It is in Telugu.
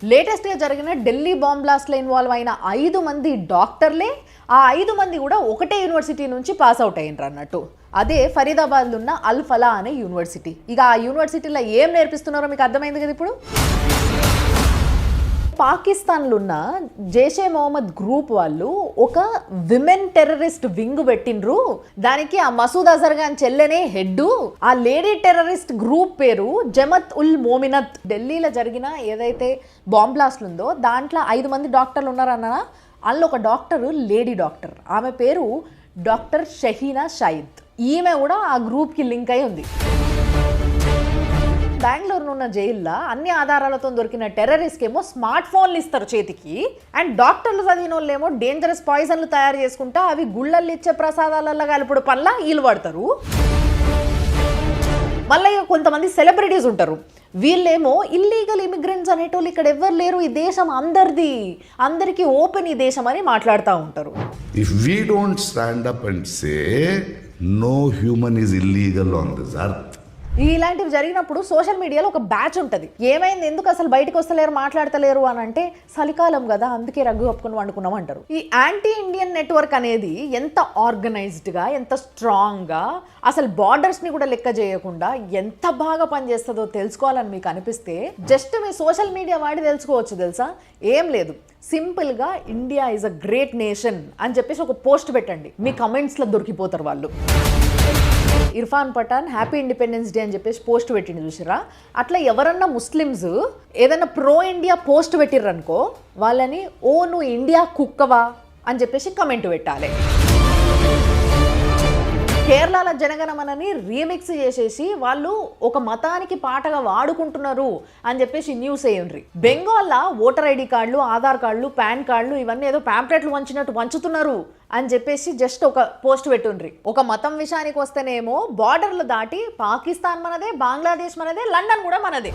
లేటెస్ట్గా జరిగిన ఢిల్లీ బాంబ్ బ్లాస్ట్లో ఇన్వాల్వ్ అయిన 5 మంది డాక్టర్లే ఆ 5 మంది కూడా ఒకటే యూనివర్సిటీ నుంచి పాస్ అవుట్ అయ్యిండ్రు అన్నట్టు. అదే ఫరీదాబాద్లో ఉన్న అల్ ఫలా అనే యూనివర్సిటీ. ఇక ఆ యూనివర్సిటీలో ఏం నేర్పిస్తున్నారో మీకు అర్థమైంది కదా ఇప్పుడు. పాకిస్తాన్లో ఉన్న జైషే మొహమ్మద్ గ్రూప్ వాళ్ళు ఒక విమెన్ టెర్రరిస్ట్ వింగ్ పెట్టిండ్రు. దానికి ఆ మసూద్ అజర్ ఖాన్ చెల్లెనే హెడ్. ఆ లేడీ టెర్రరిస్ట్ గ్రూప్ పేరు జమత్ ఉల్ మోమినత్. ఢిల్లీలో జరిగిన ఏదైతే బాంబ్ బ్లాస్ట్ ఉందో దాంట్లో 5 మంది డాక్టర్లు ఉన్నారన్న. అందులో ఒక డాక్టర్ లేడీ డాక్టర్, ఆమె పేరు డాక్టర్ షహీనా షాయిద్. ఈమె కూడా ఆ గ్రూప్కి లింక్ అయి ఉంది. బెంగళూరులో ఉన్న జైల్లో అన్ని ఆధారాలతో దొరికిన టెర్రరిస్ట్కి ఏమో స్మార్ట్ ఫోన్లు ఇస్తారు చేతికి. అండ్ డాక్టర్లు చదివిన వాళ్ళు ఏమో డేంజరస్ పాయిజన్లు తయారు చేసుకుంటా అవి గుళ్ళల్లో ఇచ్చే ప్రసాదాలలో కలుపుడు పనుల వీలు పడతారు. మళ్ళీ కొంతమంది సెలబ్రిటీస్ ఉంటారు, వీళ్ళేమో ఇల్లీగల్ ఇమిగ్రెంట్స్ అనేటోళ్ళు ఇక్కడ ఎవ్వరు లేరు, ఈ దేశం అందరిది, అందరికీ ఓపెన్ ఈ దేశం అని మాట్లాడుతూ ఉంటారు. If we don't stand up and say no human is illegal on this earth, ఇలాంటివి జరిగినప్పుడు సోషల్ మీడియాలో ఒక బ్యాచ్ ఉంటుంది. ఏమైంది, ఎందుకు అసలు బయటకు వస్తలేరు, మాట్లాడతలేరు అని అంటే చలికాలం కదా అందుకే రగ్గు కప్పుకొని వండుకున్నాం అంటారు. ఈ యాంటీ ఇండియన్ నెట్వర్క్ అనేది ఎంత ఆర్గనైజ్డ్గా, ఎంత స్ట్రాంగ్గా, అసలు బార్డర్స్ని కూడా లెక్క చేయకుండా ఎంత బాగా పనిచేస్తుందో తెలుసుకోవాలని మీకు అనిపిస్తే జస్ట్ మీ సోషల్ మీడియా వాడి తెలుసుకోవచ్చు. తెలుసా, ఏం లేదు, సింపుల్గా India is a great nation అని చెప్పేసి ఒక పోస్ట్ పెట్టండి, మీ కమెంట్స్లో దొరికిపోతారు వాళ్ళు. Irfan Pathan happy independence day అని చెప్పేసి పోస్ట్ పెట్టిండు చూసిరా. అట్లా ఎవరన్నా ముస్లిమ్స్ ఏదైనా ప్రో ఇండియా పోస్ట్ పెట్టిర్రు అనుకో, వాళ్ళని ఓ నువ్వు ఇండియా కుక్కవా అని చెప్పేసి కమెంట్ పెట్టాలి. కేరళలో జనగణమనని రీమిక్స్ చేసేసి వాళ్ళు ఒక మతానికి పాటగా వాడుకుంటున్నారు అని చెప్పేసి న్యూస్ అయ్యిండ్రి. బెంగాల్లో ఓటర్ ఐడి కార్డులు, ఆధార్ కార్డులు, పాన్ కార్డులు ఇవన్నీ ఏదో ప్యాంప్లెట్లు వంచినట్టు వంచుతున్నారు అని చెప్పేసి జస్ట్ ఒక పోస్ట్ పెట్టుండ్రి. ఒక మతం విషయానికి వస్తేనేమో బార్డర్లు దాటి పాకిస్తాన్ మనదే, బంగ్లాదేశ్ మనదే, లండన్ కూడా మనదే.